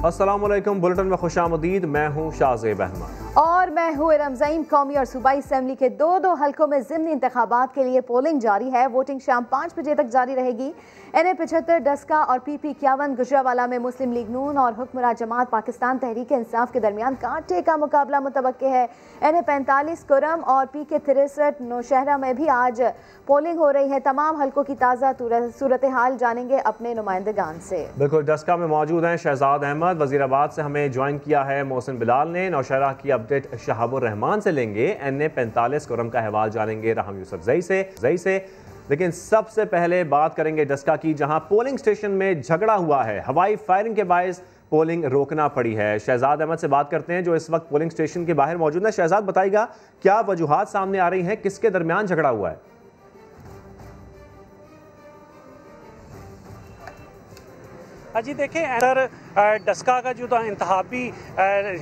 अस्सलामुअलैकुम, बुलेटिन में खुशामदीद। मैं हूँ शाहज़ेब अहमद और मैं हूँ रमज़ाइन। कौमी और सूबाई असम्बली के दो हल्कों में ज़िमनी इंतखाबात के लिए पोलिंग जारी है। वोटिंग शाम 5 बजे तक जारी रहेगी। NA-75 डस्का और PP-51 गुजरावाला में मुस्लिम लीग नून और हुक्मरान जमात पाकिस्तान तहरीक इंसाफ के दरमियान कांटे का मुकाबला मुतवक्के है। NA-45 कुरम और PK-63 नौशहरा में भी आज पोलिंग हो रही है। तमाम हल्कों की ताज़ा सूरत हाल जानेंगे अपने नुमाइंदगान से। बिल्कुल, डस्का में मौजूद हैं शहजाद अहमद। वजीराबाद से हमें ज्वाइन किया है मोहसिन बिलाल ने। नौशहरा की अपडेट शहाबुर रहमान से लेंगे। NA-45 कुरम का अहवाल जानेंगे राहम यूसुफ जई से। लेकिन सबसे पहले बात करेंगे डस्का की, जहां पोलिंग स्टेशन में झगड़ा हुआ है। हवाई फायरिंग के बायस पोलिंग रोकना पड़ी है। शहजाद अहमद से बात करते हैं जो इस वक्त पोलिंग स्टेशन के बाहर मौजूद है। शहजाद, बताइएगा क्या वजूहात सामने आ रही हैं, किसके दरमियान झगड़ा हुआ है? जी देखिए, अंदर डस्का का जो इंतहाबी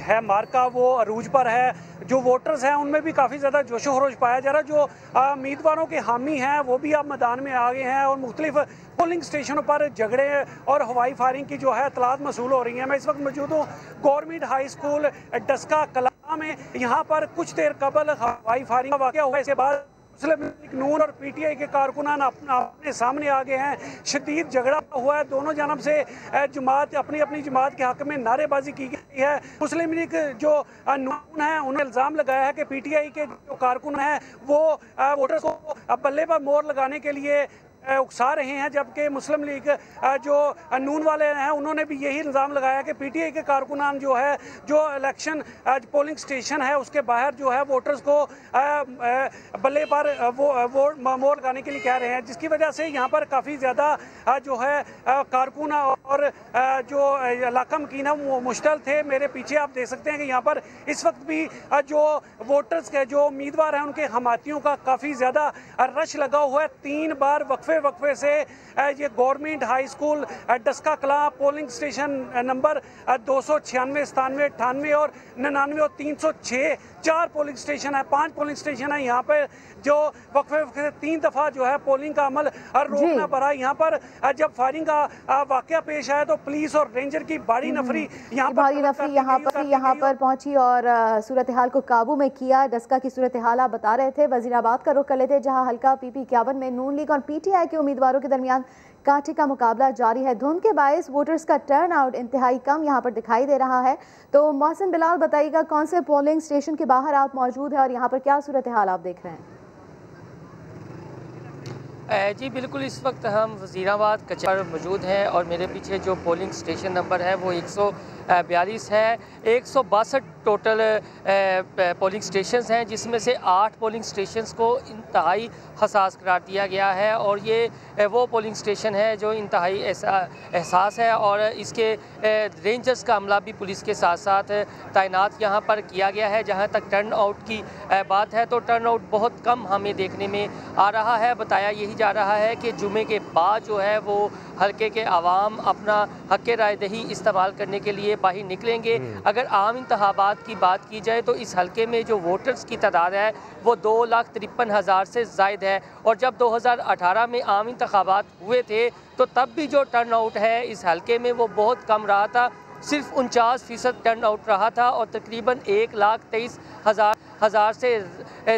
है मार्का वो अरूज पर है। जो वोटर्स हैं उनमें भी काफ़ी ज़्यादा जोशो खरोश पाया जा रहा है। जो उम्मीदवारों के हामी हैं वो भी अब मैदान में आ गए हैं और मुख्तलिफ पोलिंग स्टेशनों पर झगड़े और हवाई फायरिंग की जो है इतलात मसूल हो रही हैं। मैं इस वक्त मौजूद हूँ गवर्नमेंट हाई स्कूल डस्का कला में। यहाँ पर कुछ देर कबल हवाई फायरिंग का वाक़या हुआ। इसके बाद मुस्लिम लीग नून और PTI के कारकुनान अपने सामने आ गए हैं। शदीद झगड़ा हुआ है। दोनों जानब से जमात अपनी अपनी जमात के हक में नारेबाजी की गई है। मुस्लिम लीग जो नून है उन्होंने इल्ज़ाम लगाया है कि PTI के जो कारकुन हैं वो वोटर्स को बल्ले पर मोहर लगाने के लिए उकसा रहे हैं, जबकि मुस्लिम लीग जो नून वाले हैं उन्होंने भी यही इल्ज़ाम लगाया कि PTI के कारकुनान जो है जो इलेक्शन पोलिंग स्टेशन है उसके बाहर जो है वोटर्स को बल्ले पर वोट मोहर लगाने के लिए कह रहे हैं, जिसकी वजह से यहाँ पर काफ़ी ज़्यादा जो है कारकुन और जो इलाका मकीन है वो मुश्तल थे। मेरे पीछे आप देख सकते हैं कि यहाँ पर इस वक्त भी जो वोटर्स के जो उम्मीदवार हैं उनके हमातियों का काफ़ी ज़्यादा रश लगा हुआ है। 3 बार वक्फे से ये गवर्नमेंट हाई स्कूल डस्का कला पोलिंग स्टेशन नंबर 296, 97, 98 और 99 और 306 4 पोलिंग स्टेशन है। 5 पोलिंग स्टेशन है। यहाँ पर जो वक्फे से 3 दफ़ा जो है पोलिंग का अमल रोकना पड़ा। यहाँ पर जब फायरिंग का वाकया पेश आया तो पुलिस और रेंजर की भारी नफरी यहाँ पर पहुंची और सूरत हाल को काबू में किया। डस्का की सूरत हाल आप बता रहे थे। वजीराबाद का रुख कर लेते जहाँ हल्का PP-51 में नून लीग और PTI के उम्मीदवारों के दरमियान कांटे का मुकाबला जारी है। धुंध के बायस वोटर्स का टर्न आउट इंतहाई कम यहाँ पर दिखाई दे रहा है। तो मोहसिन बिलाल, बताइएगा कौन से पोलिंग स्टेशन के बाहर आप मौजूद हैं और यहाँ पर क्या सूरत हाल आप देख रहे हैं? जी बिल्कुल, इस वक्त हम वज़ीराबाद कचहरी पर मौजूद हैं और मेरे पीछे जो पोलिंग स्टेशन नंबर है वो 142 है। 162 टोटल पोलिंग स्टेशंस हैं, जिसमें से 8 पोलिंग स्टेशंस को इंतहाई हसास करार दिया गया है और ये वो पोलिंग स्टेशन है जो इंतहाई एहसास है और इसके रेंजर्स का अमला भी पुलिस के साथ साथ तैनात यहाँ पर किया गया है। जहाँ तक टर्न आउट की बात है तो टर्न आउट बहुत कम हमें देखने में आ रहा है। बताया यही जा रहा है कि जुमे के बाद जो है वो हल्के के आवाम अपना हक राय दही इस्तेमाल करने के लिए बाहर निकलेंगे। अगर आम इंतखाबात की बात की जाए तो इस हल्के में जो वोटर्स की तादाद है वो 2,53,000 से ज़ायद है और जब 2018 में आम इंतखाबात हुए थे तो तब भी जो टर्न आउट है इस हल्के में वो बहुत कम रहा था। सिर्फ 49% टर्न आउट रहा था और तकरीबन 1,23,000 से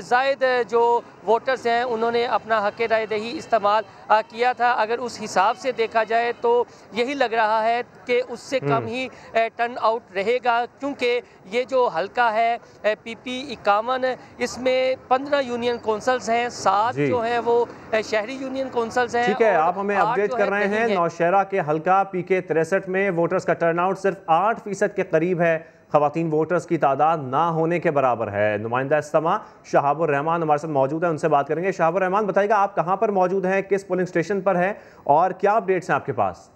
ज़ायद जो वोटर्स हैं उन्होंने अपना हक राय दही इस्तेमाल किया था। अगर उस हिसाब से देखा जाए तो यही लग रहा है कि उससे कम ही टर्न आउट रहेगा, क्योंकि ये जो हल्का है PP-51 इसमें 15 यूनियन कौंसल्स हैं, 7 जो हैं वो शहरी यूनियन कौंसल्स हैं। ठीक है, आप हमें अपडेट कर रहे हैं। नौशहरा के हल्का PK-63 में वोटर्स का टर्नआउट सिर्फ 8% के करीब है। ख़वातीन वोटर्स की तादाद ना होने के बराबर है। नुमाइंदा इस्तेमा शहाबुर रहमान हमारे साथ मौजूद है, उनसे बात करेंगे। शहाबुर रहमान, बताइएगा आप कहाँ पर मौजूद हैं, किस पोलिंग स्टेशन पर है और क्या अपडेट्स हैं आपके पास?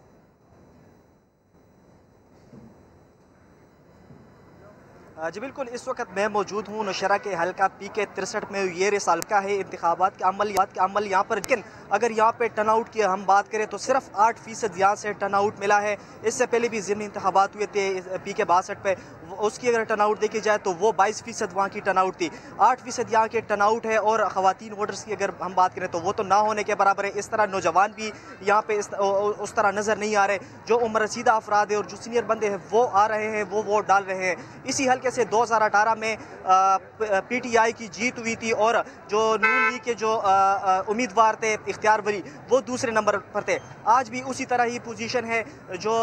जी बिल्कुल, इस वक्त मैं मौजूद हूँ नौशहरा के हल्का PK 63 में। ये रिसाल का है इंतखाबात के अमल यहाँ पर, लेकिन अगर यहाँ पे टर्नआउट की हम बात करें तो सिर्फ 8% यहाँ से टर्नआउट मिला है। इससे पहले भी ज़िमनी इंतखाबात हुए थे PK 62 पे, उसकी अगर टर्नआउट देखी जाए तो वो 22% वहाँ की टर्नआउट थी। 8% यहाँ के टर्नआउट है और ख़वातीन वोटर्स की अगर हम बात करें तो वो तो ना होने के बराबर है। इस तरह नौजवान भी यहाँ पे उस तरह नज़र नहीं आ रहे। जो उम्र रसीदा अफराद है और जो सीनियर बंदे हैं वो आ रहे हैं, वो वोट डाल रहे हैं। इसी हल्के से 2018 में PTI की जीत हुई थी और जो नून लीग के जो उम्मीदवार थे इख्तियार वली, वो दूसरे नंबर पर थे। आज भी उसी तरह ही पोजीशन है। जो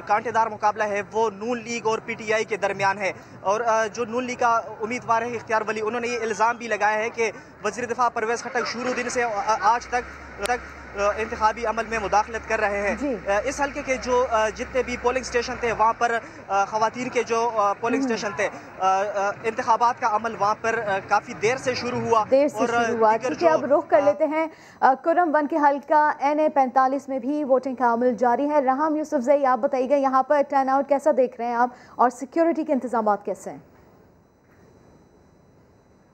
कांटेदार मुकाबला है वो नून लीग और PTI के दरमियान है। और जो नून लीग का उम्मीदवार है इख्तियार वली, उन्होंने ये इल्ज़ाम भी लगाया है कि वज़ीर दिफा परवेज़ खट्टक शुरू दिन से आज तक इंतखाबी अमल में मुदाखलत कर रहे हैं। इस हल्के के जो जितने भी पोलिंग स्टेशन थे वहाँ पर ख़वातीन के जो पोलिंग स्टेशन थे, इंतखाबात का अमल वहाँ पर काफ़ी देर से शुरू हुआ। ठीक है, अब रुख कर लेते हैं कुरम 1 के हल्का NA 45 में भी वोटिंग का अमल जारी है। राहम यूसुफजई, आप बताइएगा यहाँ पर टर्न आउट कैसा देख रहे हैं आप और सिक्योरिटी के इंतजाम कैसे हैं?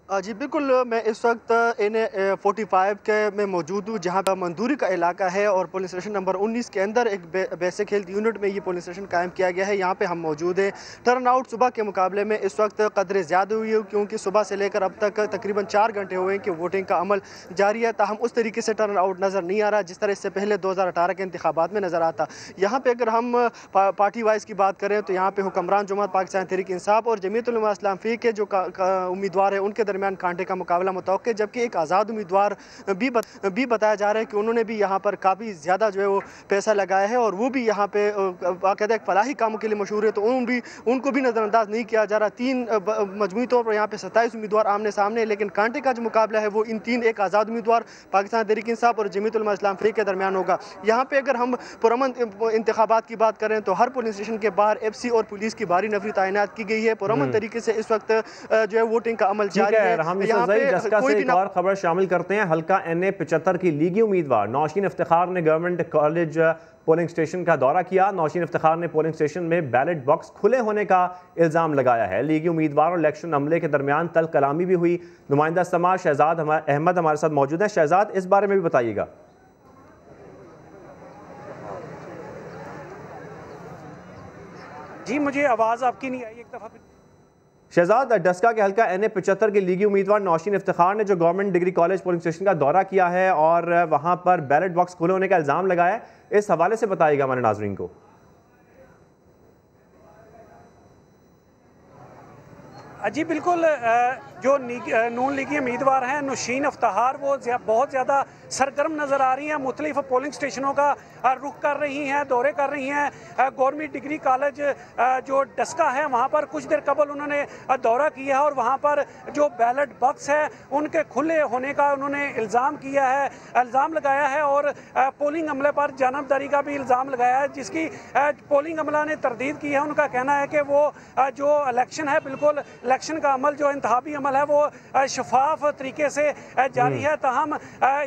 जी बिल्कुल, मैं इस वक्त NA 45 के में मौजूद हूँ, जहाँ पर मंदूरी का इलाका है और पुलिस स्टेशन नंबर 19 के अंदर एक बेसिक हेल्थ यूनिट में ये पुलिस स्टेशन कायम किया गया है। यहाँ पे हम मौजूद हैं। टर्न आउट सुबह के मुकाबले में इस वक्त कदर ज़्यादा हुई है, क्योंकि सुबह से लेकर अब तक तकरीबन 4 घंटे हुए हैं कि वोटिंग का अमल जारी है। ताहम उस तरीके से टर्न आउट नज़र नहीं आ रहा जिस तरह इससे पहले 2018 के इंतखाबात में नज़र आता। यहाँ पर अगर हम पार्टी वाइज की बात करें तो यहाँ पर हुक्मरान जमात पाकिस्तान तहरीक इंसाफ और जमीयत उलमा इस्लाम फ़ी के जो उम्मीदवार है उनके दरमियान कांटे का मुकाबला मुतवक्के, जबकि एक आज़ाद उम्मीदवार भी बताया जा रहा है कि उन्होंने भी यहाँ पर काफ़ी ज़्यादा जो है वो पैसा लगाया है और वो भी यहाँ पे बाकायदा फलाही कामों के लिए मशहूर है, तो उनको भी नज़रअंदाज नहीं किया जा रहा। 3 मजमूई तौर पर यहाँ पे 27 उम्मीदवार आमने सामने, लेकिन कांटे का जो मुकाबला है वो इन 3, एक आज़ाद उम्मीदवार पाकिस्तान तहरीक इंसाफ और जमीयत उलमा इस्लाम फ़ी के दरमियान होगा। यहाँ पे अगर हम पुरअमन इंतखाबात की बात करें तो हर पुलिस स्टेशन के बाहर FC और पुलिस की भारी नफरी तैनात की गई है। पुरअमन तरीके से इस वक्त जो है वोटिंग का अमल जारी है। डस्का से एक और खबर शामिल करते हैं। हल्का NA 75 की लीगी उम्मीदवार नौशीन इफ्तिखार ने गवर्नमेंट कॉलेज पोलिंग स्टेशन का दौरा किया। नौशीन इफ्तिखार ने पोलिंग स्टेशन में बैलेट बॉक्स खुले होने का इल्जाम लगाया है। लीगी उम्मीदवार और इलेक्शन अमले के दरमियान तल कलामी भी हुई। नुमाइंदा समाज शहजाद अहमद हमारे साथ मौजूद है। शहजाद, इस बारे में भी बताइएगा। जी, मुझे आवाज़ आपकी नहीं आई, एक दफ़ा। शहजाद, डस्का के हल्का NA 75 के लीगी उम्मीदवार नौशीन इफ्तिखार ने जो government degree college polling station का दौरा किया है और वहां पर बैलेट बॉक्स खुले होने का इल्जाम लगाया है, इस हवाले से बताइएगा हमारे नाजरीन को। जी बिल्कुल, जो नून लीगी उम्मीदवार हैं नौशीन इफ्तिखार, वो बहुत ज़्यादा सरगर्म नज़र आ रही हैं। मुख्तलिफ पोलिंग स्टेशनों का रुख कर रही हैं, दौरे कर रही हैं। गवर्नमेंट डिग्री कॉलेज जो डस्का है वहाँ पर कुछ देर कबल उन्होंने दौरा किया है और वहाँ पर जो बैलेट बॉक्स है उनके खुले होने का उन्होंने इल्ज़ाम लगाया है और पोलिंग अमले पर जानबदारी का भी इल्ज़ाम लगाया है, जिसकी पोलिंग अमला ने तरदीद की है। उनका कहना है कि वो जो इलेक्शन है, बिल्कुल इलेक्शन का अमल जो इंतखाबी अमल है वो शफाफ तरीके से जारी है। ताहम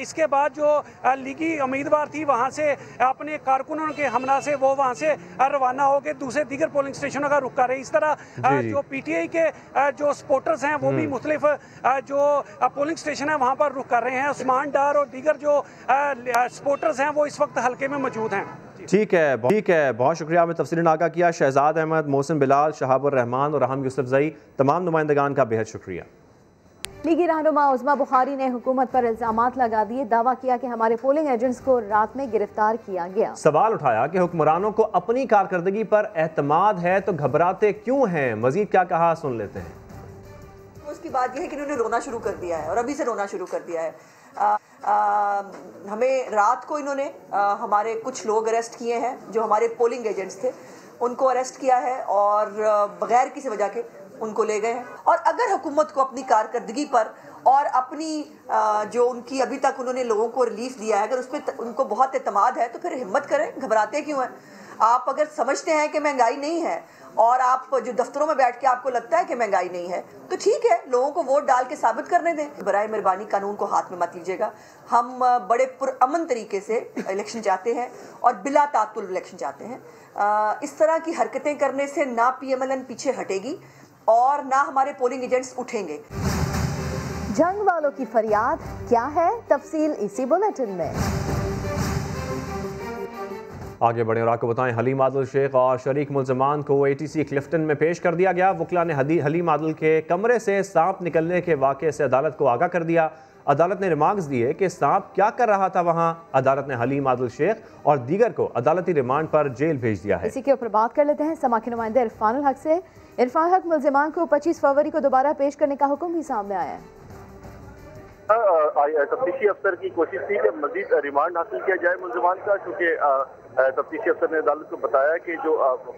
इसके बाद जो लीगी उम्मीदवार थी वहाँ से अपने कारकुनों के हमला से वो वहाँ से रवाना होकर दूसरे दीगर पोलिंग स्टेशनों का रुख कर रहे। इस तरह जो PTI के जो सपोर्टर्स हैं वो भी मुख्तलिफ जो पोलिंग स्टेशन है वहाँ पर रुख कर रहे हैं। उस्मान डार और दीगर जो सपोर्टर्स हैं वो इस वक्त हल्के में मौजूद हैं। ठीक है, बहुत शुक्रिया। हमें तफसीलन आगाह किया शहजाद अहमद, मोहसिन बिलाल, शहाबुर रहमान और राहम यूसुफजई, तमाम नुमाइंदगान का बेहद शुक्रिया। लीगी रहनुमा उज़मा बुखारी ने हुकूमत पर इल्जामात लगा दिए। दावा किया कि हमारे पोलिंग एजेंट्स को रात में गिरफ्तार किया गया। सवाल उठाया कि हुक्मरानों को अपनी कारकर्दगी पर एतमाद है तो घबराते क्यों हैं। मजीद क्या कहा, सुन लेते हैं। उसकी बात यह है कि उन्होंने रोना शुरू कर दिया है और अभी से रोना शुरू कर दिया है। हमें रात को इन्होंने हमारे कुछ लोग अरेस्ट किए हैं जो हमारे पोलिंग एजेंट्स थे, उनको अरेस्ट किया है और बगैर किसी वजह के उनको ले गए हैं। और अगर हुकूमत को अपनी कारकर्दगी पर और अपनी जो उनकी अभी तक उन्होंने लोगों को रिलीफ दिया है, अगर उस पर उनको बहुत एतमाद है तो फिर हिम्मत करें, घबराते क्यों हैं। आप अगर समझते हैं कि महंगाई नहीं है और आप जो दफ्तरों में बैठ के आपको लगता है कि महंगाई नहीं है तो ठीक है, लोगों को वोट डाल के साबित करने दें। बराए मेहरबानी कानून को हाथ में मत लीजिएगा। हम बड़े पुरअमन तरीके से इलेक्शन चाहते हैं और बिला तातुल इलेक्शन चाहते हैं। इस तरह की हरकतें करने से ना PMLN पीछे हटेगी और ना हमारे पोलिंग एजेंट्स उठेंगे। जंग वालों की फरियाद क्या है, तफसील इसी बुलेटिन में। आगे बढ़े और आपको बताएं, हलीम आदिल शेख और शरीक मुल्ज़मान को ATC क्लिफ्टन में पेश कर दिया गया। वकला ने हलीम आदिल के कमरे से सांप निकलने के वाक़े से अदालत को आगाह कर दिया। अदालत ने रिमार्क्स दिए कि सांप क्या कर रहा था वहां। अदालत ने हलीम आदिल शेख और दीगर को अदालती रिमांड पर जेल भेज दिया है। इसी के ऊपर बात कर लेते हैं समा के नुमाइंदे इरफानुल हक से। इरफान हक, मुल्ज़मान को 25 फरवरी को दोबारा पेश करने का हुक्म भी सामने आया है। तफ्तीशी अफसर की कोशिश थी कि मजीद रिमांड हासिल किया जाए मुल्ज़मान का, चूँकि तफ्तीशी अफसर ने अदालत को बताया कि जो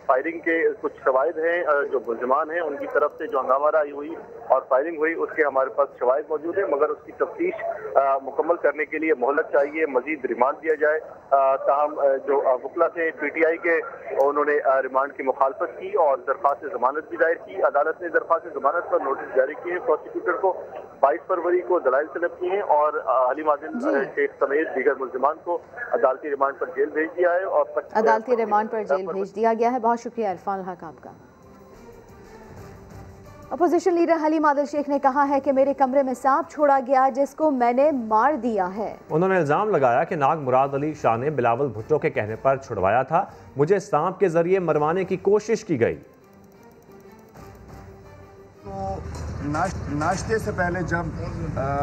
फायरिंग के कुछ शवाहिद हैं, जो मुल्ज़मान हैं उनकी तरफ से जो हंगामाराई हुई और फायरिंग हुई उसके हमारे पास शवाहिद मौजूद है, मगर उसकी तफ्तीश मुकम्मल करने के लिए मोहलत चाहिए, मजीद रिमांड दिया जाए। ताहम जो वकला थे PTI के, उन्होंने रिमांड की मुखालफत की और दरख्वास्त जमानत भी दायर की। अदालत ने दरख्वास्त जमानत पर नोटिस जारी किए प्रोसिक्यूटर को। 22 फरवरी को दलाइल तलब किए हैं और हलीम आदिल शेख समेत दीगर मुल्ज़मान को अदालती रिमांड पर जेल भेज दिया है और अदालती रिमांड पर जेल भेज दिया गया है। बहुत शुक्रिया इरफान हक आपका। अपोजिशन लीडर हलीम आदिल शेख ने कहा है कि मेरे कमरे में सांप छोड़ा गया जिसको मैंने मार दिया है। उन्होंने इल्जाम लगाया कि नाग मुराद अली शाह ने बिलावल भुट्टो के कहने पर छुड़वाया था। मुझे सांप के जरिए मरवाने की कोशिश की गई। नाश्ते से पहले जब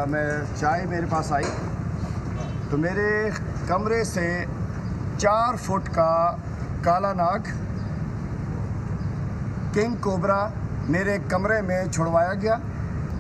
मैं चाय मेरे पास आई तो मेरे कमरे से 4 फुट का काला नाग किंग कोबरा मेरे कमरे में छुड़वाया गया।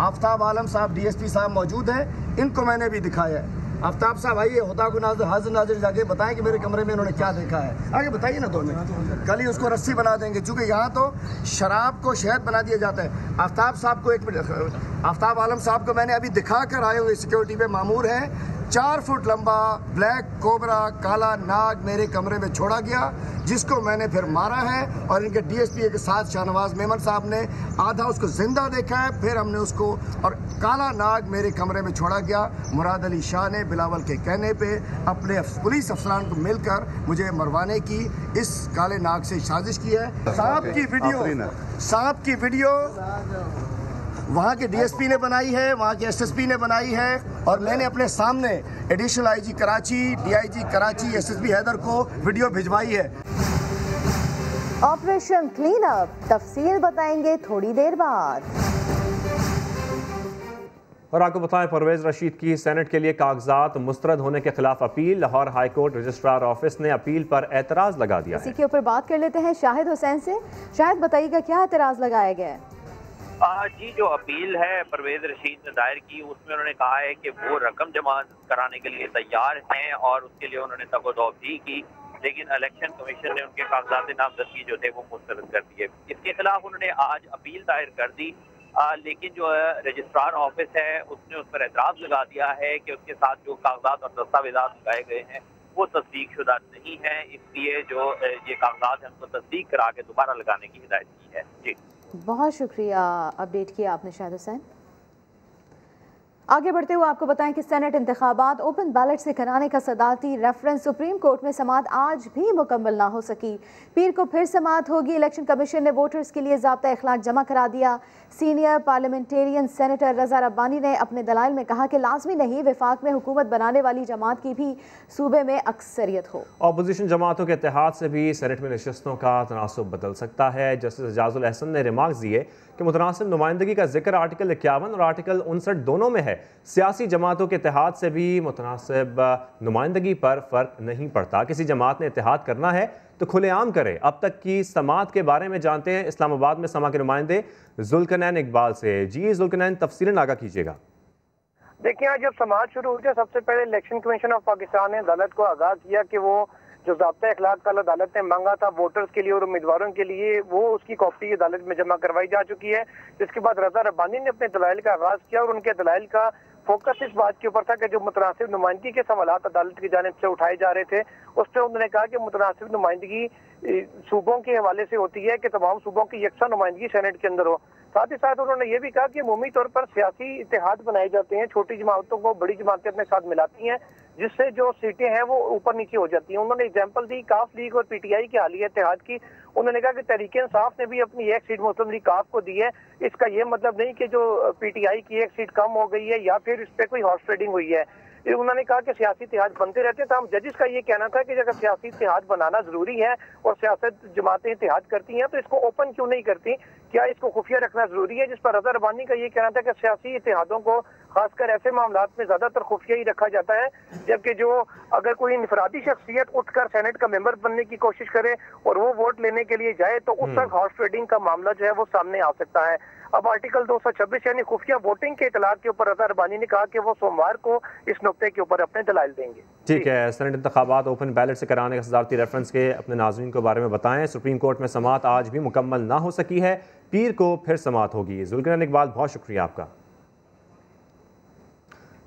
आफ्ताब आलम साहब DSP साहब मौजूद हैं, इनको मैंने भी दिखाया है। आफ्ताब साहब आइए, खुदा को हाजिर नाजिर जाके बताएं कि मेरे कमरे में इन्होंने क्या देखा है। आगे बताइए ना, 2 मिनट, कल ही उसको रस्सी बना देंगे, क्योंकि यहाँ तो शराब को शहद बना दिया जाता है। आफ्ताब साहब को 1 मिनट, आफ्ताब आलम साहब को मैंने अभी दिखा कर आए हुए सिक्योरिटी पे मामूर हैं। 4 फुट लंबा ब्लैक कोबरा काला नाग मेरे कमरे में छोड़ा गया, जिसको मैंने फिर मारा है। और इनके DSP के साथ शाहनवाज मेमन साहब ने आधा उसको जिंदा देखा है, फिर हमने उसको, और काला नाग मेरे कमरे में छोड़ा गया। मुराद अली शाह ने बिलावल के कहने पे अपने पुलिस अफसरान को मिलकर मुझे मरवाने की इस काले नाग से साजिश की है। सांप की वीडियो वहाँ के DSP ने बनाई है, वहाँ के SSP ने बनाई है, और मैंने अपने सामने additional IG Karachi, DIG Karachi, SSP Haider को वीडियो भिजवाई है। ऑपरेशन क्लीन अप, तफसील बताएंगे थोड़ी देर बाद। और आपको बताएं, परवेज रशीद की सेनेट के लिए कागजात मुस्तरद होने के खिलाफ appeal. Lahore high court registrar office ने अपील पर एतराज लगा दिया। इसी के ऊपर बात कर लेते हैं शाहिद हुसैन से। शाहिद, बताइएगा क्या एतराज लगाया गया है? जी, जो अपील है परवेज रशीद ने दायर की, उसमें उन्होंने कहा है कि वो रकम जमा कराने के लिए तैयार हैं और उसके लिए उन्होंने तकोदो भी की, लेकिन इलेक्शन कमीशन ने उनके कागजात नामजदगी जो थे वो मुस्तरद कर दिए। इसके खिलाफ उन्होंने आज अपील दायर कर दी, लेकिन जो रजिस्ट्रार ऑफिस है उसने उस पर एतराज़ लगा दिया है कि उसके साथ जो कागजात और दस्तावेजात लगाए गए हैं वो तस्दीक शुदा नहीं है, इसलिए जो ये कागजात हैं उनको तस्दीक करा के दोबारा लगाने की हिदायत की है। जी, बहुत शुक्रिया, अपडेट किया आपने शाहिद हुसैन। आगे बढ़ते हुए आपको बताएं कि सेनेट इंतखाबात ओपन बैलेट से कराने का सदारती रेफरेंस सुप्रीम कोर्ट में समाअत आज भी मुकम्मल ना हो सकी। पीर को फिर समाअत होगी। इलेक्शन कमीशन ने वोटर्स के लिए ज़ाब्ता अखलाक जमा करा दिया। सीनियर पार्लियामेंटेरियन सेनेटर रजा रब्बानी ने अपने दलाइल में कहा कि लाजमी नहीं वफाक में हुकूमत बनाने वाली जमात की भी सूबे में अक्सरियत हो। अपोजिशन जमातों के इत्तेहाद से भी सेनेट में नशस्तों का तनासुब बदल सकता है। जस्टिस एजाजुल अहसन ने रिमार्क्स दिए कि मुतनासिब नुमाइंदगी का जिक्र आर्टिकल 51 और आर्टिकल 59 दोनों में है। सियासी जमातों के इत्तेहाद से भी मुतनासिब नुमाइंदगी पर फ़र्क नहीं पड़ता। किसी जमात ने इत्तेहाद करना है तो खुलेआम करे। अब तक की समात के बारे में जानते हैं इस्लामाबाद में समा के नुमाइंदे जुल्कनैन इकबाल से। जी जुल्कनैन, तफसीलन आगाह कीजिएगा। देखिए, आज जब समात शुरू हुई, सबसे पहले इलेक्शन कमीशन ऑफ पाकिस्तान ने अदालत को आगाह किया कि वो जो ज़ाब्ता अखलाक कल अदालत ने मांगा था वोटर्स के लिए और उम्मीदवारों के लिए, वो उसकी कॉपी अदालत में जमा करवाई जा चुकी है। जिसके बाद रजा रब्बानी ने अपने दलाइल का आगाज किया और उनके दलाइल का फोकस इस बात के ऊपर था कि जो मुतनासिब नुमाइंदगी के सवालात अदालत की जानिब से उठाए जा रहे थे, उस पर उन्होंने कहा कि मुतनासिब नुमाइंदगी सूबों के हवाले से होती है कि तमाम सूबों की यकसा नुमाइंदगी सेनेट के अंदर हो। साथ ही साथ उन्होंने ये भी कहा कि अमूमी तौर पर सियासी इत्तेहाद बनाए जाते हैं, छोटी जमातों को बड़ी जमातें अपने साथ मिलाती हैं, जिससे जो सीटें हैं वो ऊपर नीचे हो जाती हैं। उन्होंने एग्जांपल दी काफ लीग और पीटीआई के हालिया इत्तेहाद की। उन्होंने कहा कि तहरीक इंसाफ ने भी अपनी एक सीट मुस्लिम लीग काफ को दी है। इसका ये मतलब नहीं कि जो पीटीआई की एक सीट कम हो गई है या फिर इस पर कोई हॉर्स ट्रेडिंग हुई है। उन्होंने कहा कि सियासी इत्तेहाद बनते रहते हैं। तो हम जजिस का ये कहना था कि अगर सियासी इत्तेहाद बनाना जरूरी है और सियासत जमातें इत्तेहाद करती हैं तो इसको ओपन क्यों नहीं करती, क्या इसको खुफिया रखना जरूरी है? जिस पर रजा रबानी का ये कहना था कि सियासी इत्तेहादों को खासकर ऐसे मामलात में ज्यादातर खुफिया ही रखा जाता है, जबकि जो अगर कोई इनफरादी शख्सियत उठकर सेनेट का मेंबर बनने की कोशिश करे और वो वोट लेने के लिए जाए तो उस तक हॉर्स ट्रेडिंग का मामला जो है वो सामने आ सकता है। अब आर्टिकल 226 यानी खुफिया वोटिंग के इतलात के ऊपर रजा रबानी ने कहा कि वो सोमवार को इस नुक्ते के ऊपर अपने दलाइल देंगे। ठीक है, सेनेट इंतखाबात ओपन बैलेट से कराने के सदारती रेफरेंस के अपने नाज़रीन के बारे में बताएं। सुप्रीम कोर्ट में समाअत आज भी मुकम्मल ना हो सकी है, पीर को फिर समाअत होगी। जुल्करन इकबाल, बहुत शुक्रिया आपका।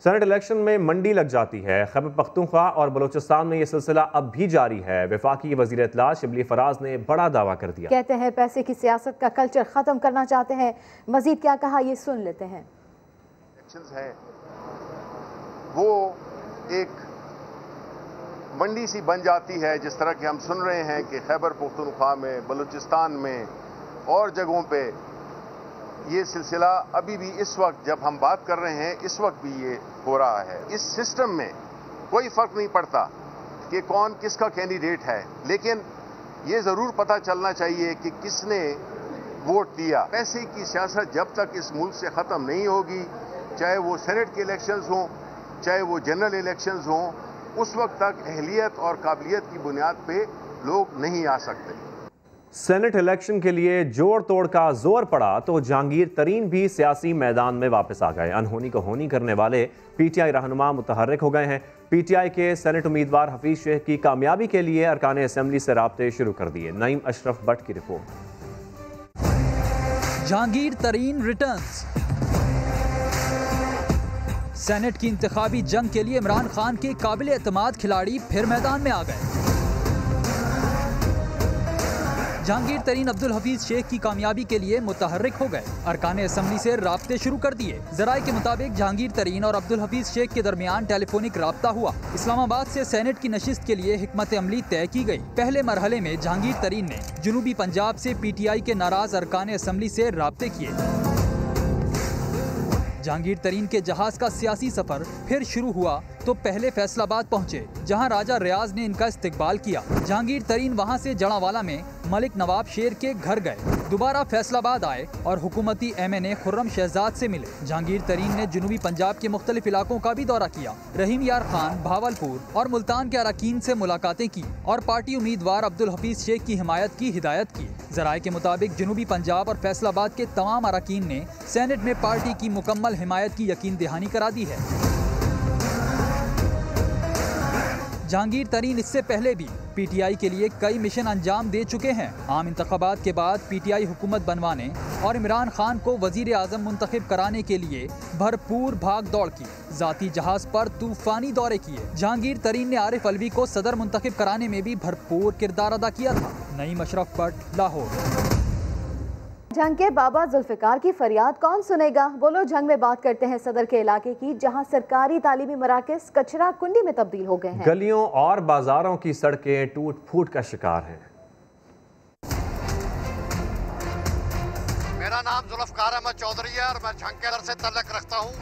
सेनेट इलेक्शन में मंडी लग जाती है। खैबर पख्तूनख्वा और बलूचिस्तान में यह सिलसिला अब भी जारी है। वफाकी वज़ीर इत्तलात शिबली फराज ने बड़ा दावा कर दिया। कहते हैं पैसे की सियासत का कल्चर ख़त्म करना चाहते हैं। मजीद क्या कहा ये सुन लेते हैं। इलेक्शंस है वो एक मंडी सी बन जाती है, जिस तरह के हम सुन रहे हैं कि खैबर पख्तूनख्वा में, बलूचिस्तान में और जगहों पे ये सिलसिला अभी भी इस वक्त जब हम बात कर रहे हैं इस वक्त भी ये हो रहा है। इस सिस्टम में कोई फर्क नहीं पड़ता कि कौन किसका कैंडिडेट है, लेकिन ये ज़रूर पता चलना चाहिए कि किसने वोट दिया। पैसे की सियासत जब तक इस मुल्क से ख़त्म नहीं होगी, चाहे वो सेनेट के इलेक्शंस हों, चाहे वो जनरल इलेक्शंस हों, उस वक्त तक अहलियत और काबिलियत की बुनियाद पे लोग नहीं आ सकते। सेनेट इलेक्शन के लिए जोड़ तोड़ का जोर पड़ा तो जहांगीर तरीन भी सियासी मैदान में वापस आ गए। अनहोनी को होनी करने वाले पीटीआई रहनुमा मुतहर्रिक हो गए हैं। पीटीआई के सेनेट उम्मीदवार हफीज शेख की कामयाबी के लिए अरकान असेंबली से राब्ते शुरू कर दिए। नईम अशरफ भट्ट की रिपोर्ट। जहांगीर तरीन रिटर्न्स। सेनेट की इंतखाबी जंग के लिए इमरान खान के काबिल एतमाद खिलाड़ी फिर मैदान में आ गए। जहांगीर तरीन अब्दुल हफीज शेख की कामयाबी के लिए मुतहर्रिक हो गए। अरकान असेंबली से राब्ते शुरू कर दिए। जराये के मुताबिक जहांगीर तरीन और अब्दुल हफीज शेख के दरमियान टेलीफोनिक राब्ता हुआ। इस्लामाबाद से सेनेट की नशिस्त के लिए हिकमत अमली तय की गई। पहले मरहले में जहांगीर तरीन ने जुनूबी पंजाब से पीटीआई के नाराज अरकान असेंबली से राब्ते किए। जहांगीर तरीन के जहाज का सियासी सफर फिर शुरू हुआ तो पहले फैसलाबाद पहुंचे, जहां राजा रियाज ने इनका इस्तकबाल किया। जहांगीर तरीन वहां से जड़ावाला में मलिक नवाब शेर के घर गए। दोबारा फैसलाबाद आए और हुकूमती MNA खुर्रम शहजाद से मिले। जहांगीर तरीन ने जुनूबी पंजाब के मुख्तलिफ इलाकों का भी दौरा किया। रहीम यार खान, भावलपुर और मुल्तान के अरकान से मुलाकातें की और पार्टी उम्मीदवार अब्दुल हफीज शेख की हिमायत की हिदायत की। जराये के मुताबिक जुनूबी पंजाब और फैसलाबाद के तमाम अरकान ने सेनेट में पार्टी की मुकम्मल हिमायत की यकीन दहानी करा दी है। जहांगीर तरीन इससे पहले भी पीटीआई के लिए कई मिशन अंजाम दे चुके हैं। आम इंतखाबात के बाद पीटीआई हुकूमत बनवाने और इमरान खान को वजीर आजम मुंतखब कराने के लिए भरपूर भाग दौड़ की। जाती जहाज पर तूफानी दौरे किए। जहांगीर तरीन ने आरिफ अलवी को सदर मुंतखब कराने में भी भरपूर किरदार अदा किया था। नईम अशरफ भट्ट, लाहौर। जंग के बाबा जुल्फिकार की फरियाद कौन सुनेगा? बोलो जंग में बात करते हैं सदर के इलाके की, जहां सरकारी तालीमी मराकज कचरा कुंडी में तब्दील हो गए हैं। गलियों और बाजारों की सड़कें टूट फूट का शिकार हैं। मेरा नाम जुल्फकार अहमद चौधरी है और मैं जंग के दर से तल्लुक रखता हूँ।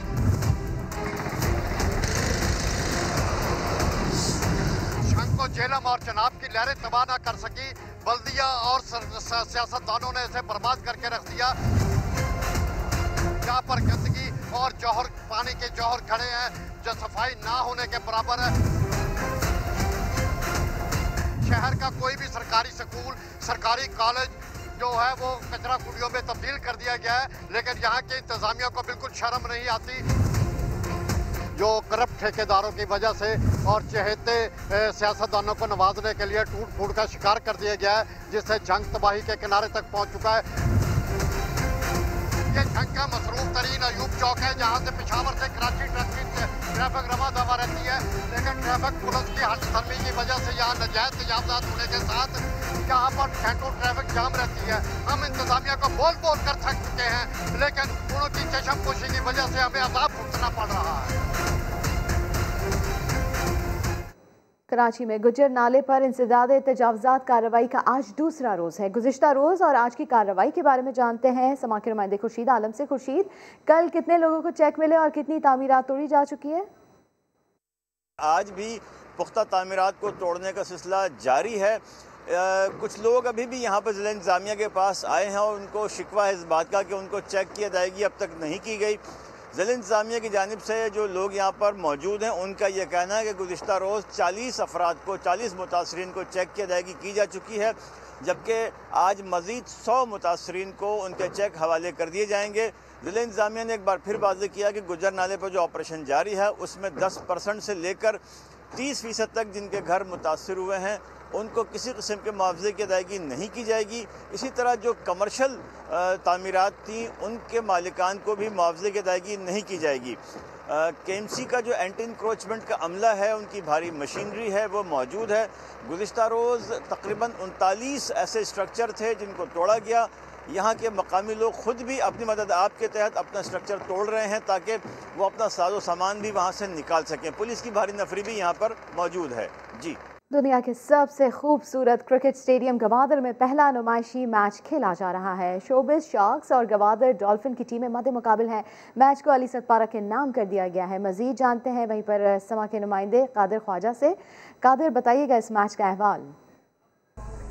जंग को जेलम और जनाब की लहरें तबाह न कर सकी, बल्दिया और सियासतदानों ने इसे बर्बाद करके रख दिया। यहाँ पर गंदगी और जौहर, पानी के जौहर खड़े हैं जो सफाई ना होने के बराबर है। शहर का कोई भी सरकारी स्कूल, सरकारी कॉलेज जो है वो कचरा कुंडियों में तब्दील कर दिया गया है, लेकिन यहाँ की इंतजामिया को बिल्कुल शर्म नहीं आती। जो करप्ट ठेकेदारों की वजह से और चहेते सियासतदानों को नवाजने के लिए टूट फूट का शिकार कर दिया गया है, जिससे जंग तबाही के किनारे तक पहुंच चुका है। ये जंग का मसरूफ तरीन अयूब चौक है, जहां से पेशावर से कराची ट्रैफिक रवा दवा रहती है, लेकिन ट्रैफिक पुलिस की हटधर्मी की वजह से यहाँ नजायज तजावजात होने के साथ यहाँ पर घंटों ट्रैफिक जाम रहती है। हम इंतजामिया को बोल बोल कर थक चुके हैं, लेकिन उनकी चशमपोशी की वजह से हमें अजाब भुगतना पड़ रहा है। कराची में गुज्जर नाले पर इंसदाद तजावजात कार्रवाई का आज दूसरा रोज़ है। गुज़िश्ता रोज़ और आज की कार्रवाई के बारे में जानते हैं समा के नुमाइंदे खुर्शीद आलम से। खुर्शीद, कल कितने लोगों को चेक मिले और कितनी तामीरात तोड़ी जा चुकी है? आज भी पुख्ता तामीरात को तोड़ने का सिलसिला जारी है। कुछ लोग अभी भी यहाँ पर ज़िला इंतज़ामिया के पास आए हैं और उनको शिकवा है इस बात का कि उनको चेक की अदायगी अब तक नहीं की गई। ज़िला इंतज़ामिया की जानिब से जो लोग यहाँ पर मौजूद हैं उनका यह कहना है कि गुज़िश्ता रोज़ 40 अफराद को 40 मुतासरीन को चेक की अदायगी की जा चुकी है, जबकि आज मज़ीद 100 मुतासरीन को उनके चेक हवाले कर दिए जाएंगे। ज़िला इंतज़ामिया ने एक बार फिर वाज़ेह किया कि गुज्जर नाले पर जो ऑपरेशन जारी है उसमें 10% से लेकर 30% तक जिनके घर मुतासर हुए हैं उनको किसी किस्म के मुआवजे की अदायगी नहीं की जाएगी। इसी तरह जो कमर्शल तामीरात थी उनके मालिकान को भी मुआवजे की अदायगी नहीं की जाएगी। KMC का जो एंटी इंक्रोचमेंट का अमला है, उनकी भारी मशीनरी है, वो मौजूद है। गुज़िश्ता रोज़ तकरीबन 39 ऐसे स्ट्रक्चर थे जिनको तोड़ा गया। यहाँ के मकामी लोग ख़ुद भी अपनी मदद आप के तहत अपना स्ट्रक्चर तोड़ रहे हैं ताकि वो अपना साजो सामान भी वहाँ से निकाल सकें। पुलिस की भारी नफरी भी यहाँ पर मौजूद है। जी, दुनिया के सबसे खूबसूरत क्रिकेट स्टेडियम गवादर में पहला नुमाइशी मैच खेला जा रहा है। शोबिस शार्क्स और गवादर डॉल्फिन की टीमें मद्दे मुकाबिल हैं। मैच को अली सतपारा के नाम कर दिया गया है। मजीद जानते हैं वहीं पर समा के नुमाइंदे कादिर ख्वाजा से। कादिर, बताइएगा इस मैच का अहवाल।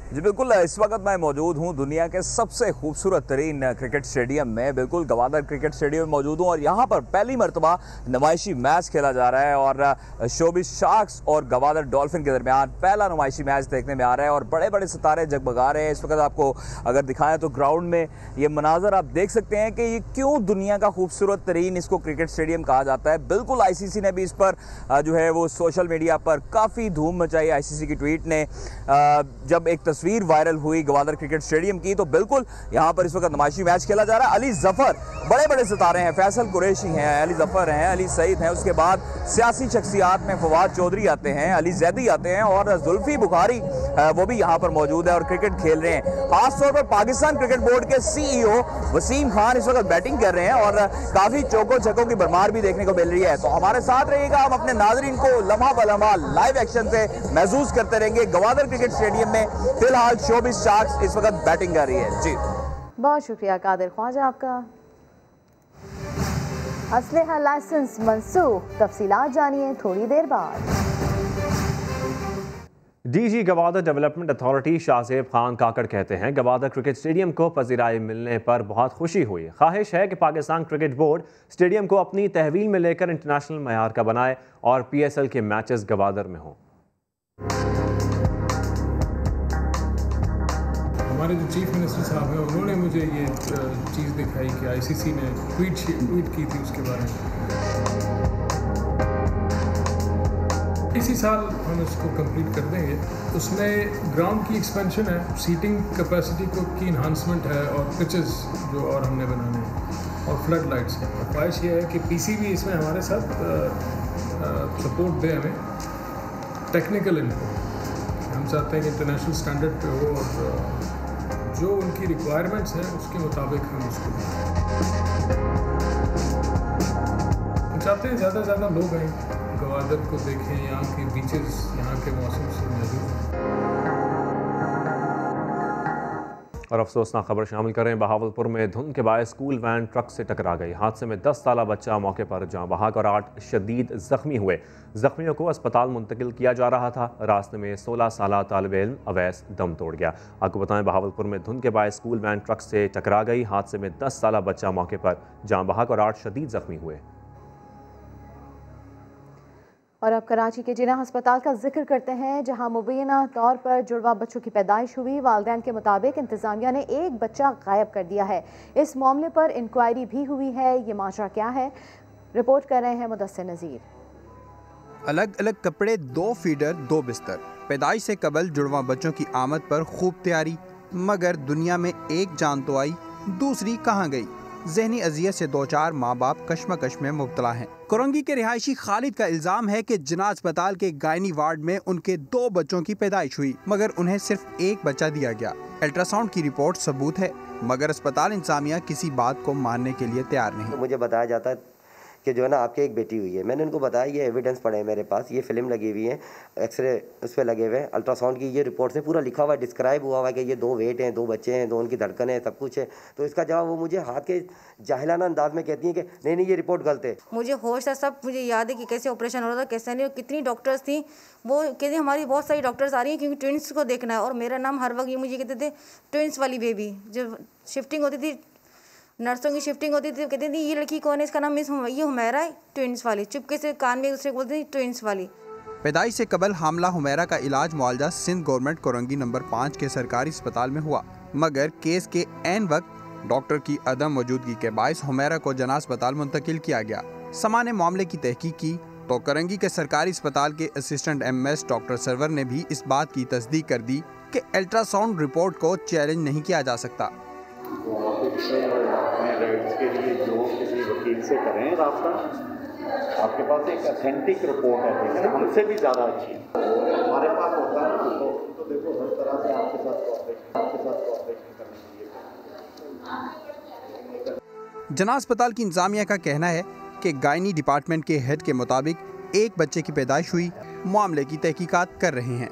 जी बिल्कुल, इस वक्त मैं मौजूद हूँ दुनिया के सबसे खूबसूरत तरीन क्रिकेट स्टेडियम में, बिल्कुल गवादर क्रिकेट स्टेडियम में मौजूद हूँ और यहाँ पर पहली मरतबा नुमाइशी मैच खेला जा रहा है और शोबिस शार्क्स और गवादर डॉल्फिन के दरमियान पहला नुमाइशी मैच देखने में आ रहा है और बड़े बड़े सितारे जगमगा रहे हैं। इस वक्त आपको अगर दिखाएं तो ग्राउंड में ये मनाजर आप देख सकते हैं कि ये क्यों दुनिया का खूबसूरत तरीन इसको क्रिकेट स्टेडियम कहा जाता है। बिल्कुल ICC ने भी इस पर जो है वो सोशल मीडिया पर काफ़ी धूम मचाई। ICC की ट्वीट ने जब एक तस्वीर वायरल हुई गवादर क्रिकेट स्टेडियम की, तो बिल्कुल यहाँ पर इस वक्त नुमाइशी मैच खेला जा रहा है। अली जफर, बड़े बड़े सितारे हैं, फैसल कुरैशी हैं, अली जफर हैं, अली सईद हैं, उसके बाद सियासी शख्सियात में फवाद चौधरी आते हैं, अली जैदी आते हैं और जुल्फी बुखारी वो भी यहाँ पर मौजूद है और क्रिकेट खेल रहे हैं। खासतौर पर पाकिस्तान क्रिकेट बोर्ड के CEO वसीम खान इस वक्त बैटिंग कर रहे हैं और काफ़ी चौकों छक्कों की भरमार भी देखने को मिल रही है। तो हमारे साथ रहिएगा, हम अपने नाजरीन को लम्हा ब लम्हा लाइव एक्शन से महसूस करते रहेंगे। गवादर क्रिकेट स्टेडियम में फिलहाल शोबिस शार्क्स इस वक्त बैटिंग कर रही है। जी, बहुत शुक्रिया कादिर ख्वाजा आपका। असलहा लाइसेंस मनसूख, तफसीलात जानिए थोड़ी देर बाद। DG Gwadar development authority Shahzeb Khan Kakar कहते हैं गवादर क्रिकेट स्टेडियम को पजीराई मिलने पर बहुत खुशी हुई। ख्वाहिश है कि पाकिस्तान क्रिकेट बोर्ड स्टेडियम को अपनी तहवील में लेकर इंटरनेशनल मयार का बनाए और PSL के मैचेस गवादर में हों। हमारे जो चीफ मिनिस्टर साहब हैं उन्होंने मुझे ये चीज़ दिखाई कि ICC ने ट्वीट की थी उसके बारे में। इसी साल हम इसको कंप्लीट कर देंगे। उसमें ग्राउंड की एक्सपेंशन है, सीटिंग कैपेसिटी को की इन्हांसमेंट है और पिचेस जो और हमने बनाने हैं और फ्लड लाइट्स हैं। ख्वाहिश ये है कि PCB इसमें हमारे साथ सपोर्ट दे हमें टेक्निकल इनपुट। हम चाहते हैं कि इंटरनेशनल स्टैंडर्ड पे हो और जो उनकी रिक्वायरमेंट्स हैं उसके मुताबिक हम उसको चाहते हैं ज़्यादा से ज़्यादा लोग आएँ, गवादर को देखें, यहाँ के बीचेस, यहाँ के मौसम से महसूस। और अफसोसनाक खबर शामिल करें, बहावलपुर में धुंध के बायस स्कूल वैन ट्रक से टकरा गई। हादसे में 10 साला बच्चा मौके पर जाँ बहक और 8 शदीद जख्मी हुए। जख्मियों को अस्पताल मुंतकिल किया जा रहा था। रास्ते में 16 साला तालिब इल्म अवैस दम तोड़ गया। आपको बताएं, बहावलपुर में धुंध के बायस स्कूल वैन ट्रक से टकरा गई। हादसे में 10 साला बच्चा मौके पर जाँ बहक और 8 शदीद जख्मी हुए। और अब कराची के जिना अस्पताल का जिक्र करते हैं, जहां मुबैना तौर पर जुड़वा बच्चों की पैदाइश हुई। वालिदैन के मुताबिक इंतजामिया ने एक बच्चा गायब कर दिया है। इस मामले पर इंक्वायरी भी हुई है। ये माजरा क्या है, रिपोर्ट कर रहे हैं मुदस्सिर नज़ीर। अलग अलग कपड़े, 2 फीडर, 2 बिस्तर। पैदाइश से कबल जुड़वा बच्चों की आमद पर खूब तैयारी, मगर दुनिया में एक जान तो आई, दूसरी कहाँ गई। ज़हनी अजियत से 2-4 माँ बाप कश्मकश में मुब्तला हैं। कोरंगी के रिहायशी खालिद का इल्ज़ाम है कि जिना अस्पताल के गायनी वार्ड में उनके 2 बच्चों की पैदाइश हुई, मगर उन्हें सिर्फ एक बच्चा दिया गया। अल्ट्रासाउंड की रिपोर्ट सबूत है, मगर अस्पताल इंतजामिया किसी बात को मानने के लिए तैयार नहीं। तो मुझे बताया जाता है कि जो है ना आपके एक बेटी हुई है। मैंने उनको बताया ये एविडेंस पड़े हैं मेरे पास, ये फिल्म लगी हुई है, एक्सरे उस पर लगे हुए हैं, अल्ट्रासाउंड की ये रिपोर्ट से पूरा लिखा हुआ है, डिस्क्राइब हुआ हुआ है कि ये 2 वेट हैं, 2 बच्चे हैं, 2 उनकी धड़कन है, सब कुछ है। तो इसका जवाब वो मुझे हाथ के जाहिलाना अंदाज में कहती हैं कि नहीं नहीं ये रिपोर्ट गलत है। मुझे होश था, सब मुझे याद है कि कैसे ऑपरेशन हो रहा था, कैसे नहीं, कितनी डॉक्टर्स थी। वो कहते हमारी बहुत सारी डॉक्टर्स आ रही हैं क्योंकि ट्विंस को देखना है, और मेरा नाम हर वक्त ये मुझे कहते थे ट्विंस वाली बेबी। जब शिफ्टिंग होती थी, नर्सों की शिफ्टिंग होती थी, कहती थी ये लड़की कौन है, इसका नाम मिस ये हुमैरा है, ट्विंस वाली। चुपके से कान में दूसरे बोलती थी ट्विंस वाली। पैदाइश से कबल हामला हुमैरा का इलाज मुआलजा सिंध गवर्नमेंट कोरंगी नंबर 5 के सरकारी अस्पताल में हुआ, मगर केस के ऐन वक्त डॉक्टर की अदम मौजूदगी के बायस हुमैरा को जना अस्पताल मुंतकिल किया गया। समा ने मामले की तहकीक की तो कोरंगी के सरकारी अस्पताल के असिस्टेंट एमएस डॉक्टर सरवर ने भी इस बात की तस्दीक कर दी कि अल्ट्रासाउंड रिपोर्ट को चैलेंज नहीं किया जा सकता। के लिए जो किसी वकील से करें रास्ता, आपके पास एक ऑथेंटिक रिपोर्ट है, हमसे भी ज़्यादा अच्छी हमारे पास होता है तो देखो हर तरह से आपके साथ कोऑपरेशन करने के लिए। जना अस्पताल की इंतजामिया का कहना है कि गायनी डिपार्टमेंट के हेड के मुताबिक एक बच्चे की पैदाइश हुई, मामले की तहकीकात कर रहे हैं।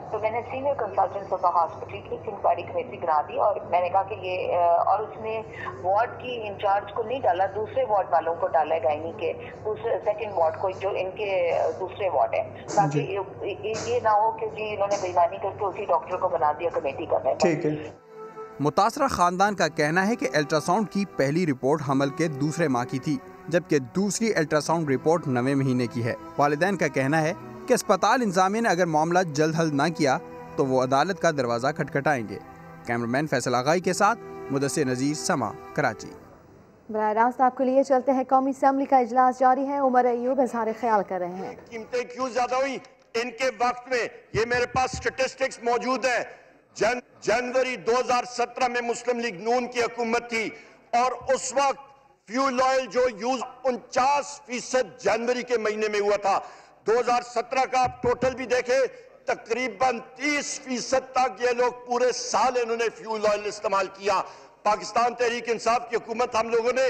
तो मैंने senior consultants of the hospital की इंक्वायरी कमेटी बना दी और मैंने कहा कि ये और उसमें वार्ड की इंचार्ज को नहीं डाला, दूसरे वार्ड वालों को डाला है, गायनी के दूसरे सेकंड वार्ड को जो इनके दूसरे वार्ड है, ताकि ये ना हो कि जी इन्होंने बेईमानी करके उसी डॉक्टर को बना दिया कमेटी का मेंबर। ठीक है। मुतासरा खानदान का कहना है कि अल्ट्रासाउंड की पहली रिपोर्ट हमल के दूसरे माह की थी, जबकि दूसरी अल्ट्रासाउंड रिपोर्ट 9वें महीने की है। वालिदैन का कहना है कि अस्पताल इंतजामिया ने अगर मामला जल्द हल ना किया तो वो अदालत का दरवाज़ा खटखटाएंगे। कैमरामैन फैसल आगाई के साथ मुदस्सिर नज़ीर, समा, कराची। बराह रास्त आपके लिए चलते हैं। कौमी असम्बली का इजलास जारी है, उमर अयूब इज़हार ख्याल कर रहे हैं। कीमतें क्यों ज्यादा हुई इनके वक्त में, ये मेरे पास स्टेटिस्टिक्स मौजूद है। जनवरी 2017 में मुस्लिम लीग नून की हुकूमत थी और उस वक्त फ्यूल ऑयल जो यूज 49% जनवरी के महीने में हुआ था। 2017 का आप टोटल भी देखें, तकरीबन 30% तक ये लोग पूरे साल इन्होंने फ्यूल ऑयल इस्तेमाल किया। पाकिस्तान तहरीक इंसाफ की हुकूमत, हम लोगों ने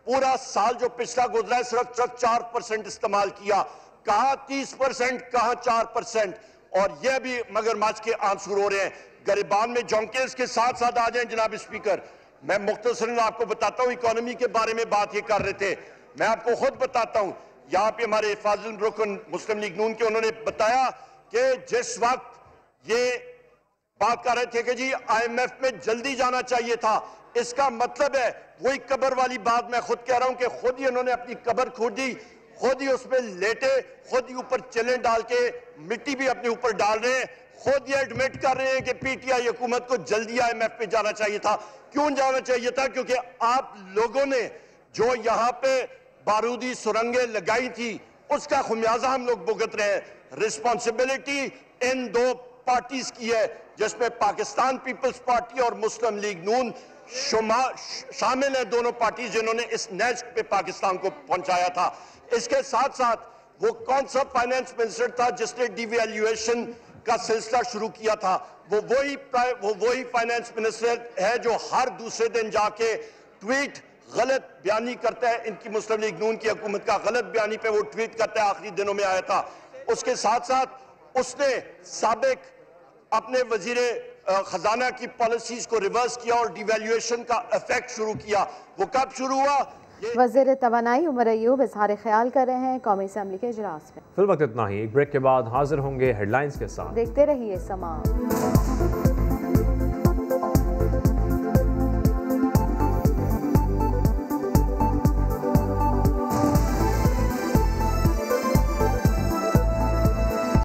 पूरा साल जो पिछला गुजरा है सिर्फ 4% इस्तेमाल किया। कहां 30%, कहां 4%, और यह भी मगरमच्छ के आंसू हो रहे हैं। गरिबान में झोंके के साथ साथ आ जाए जनाब स्पीकर, मैं मुख्तसरन आपको बताता हूं, इकोनॉमी के बारे में बात ये कर रहे थे, मैं आपको खुद बताता हूं। यहाँ पे हमारे फाजिल रुकन मुस्लिम लीग नून के उन्होंने बताया कि जिस वक्त ये बात कर रहे थे कि जी IMF में जल्दी जाना चाहिए था, इसका मतलब है वही कब्र वाली बात मैं खुद कह रहा हूं कि खुद ही उन्होंने अपनी कब्र खोदी, खुद ही उसमें लेटे, खुद ही ऊपर चलें डाल के मिट्टी भी अपने ऊपर डाल रहे हैं, खुद ये एडमिट कर रहे हैं कि PTI हुकूमत को जल्दी IMF पे जाना चाहिए था। क्यों जाना चाहिए था? क्योंकि आप लोगों ने जो यहाँ पे बारूदी सुरंगें लगाई थी उसका खुमियाजा हम लोग भुगत रहे हैं। रिस्पॉन्सिबिलिटी इन 2 पार्टीज की है, जिसमें पाकिस्तान पीपल्स पार्टी और मुस्लिम लीग नून शामिल है, दोनों पार्टी जिन्होंने इस नैज पे पाकिस्तान को पहुंचाया था। इसके साथ साथ वो कौन सा फाइनेंस मिनिस्टर था जिसने डिवैल्यूएशन का सिलसिला शुरू किया था? वो वही फाइनेंस मिनिस्टर है जो हर दूसरे दिन जाके ट्वीट गलत बयानी करता है। इनकी मुस्लिम लीग नून की हुकूमत का गलत बयानी पे वो ट्वीट करता है, आखिरी दिनों में आया था। उसके साथ साथ उसने साबिक अपने वजीरे खजाना की पॉलिसीज को रिवर्स किया और डिवैल्यूएशन का इफेक्ट शुरू किया। वो कब शुरू हुआ? वज़ीर तवानाई उमर अयूब इज़हार ख्याल कर रहे हैं कौमी असम्बली के इजलास में। फिल वक्त इतना ही, एक ब्रेक के बाद हाजिर होंगे हेडलाइंस के साथ। देखते रहिए समा।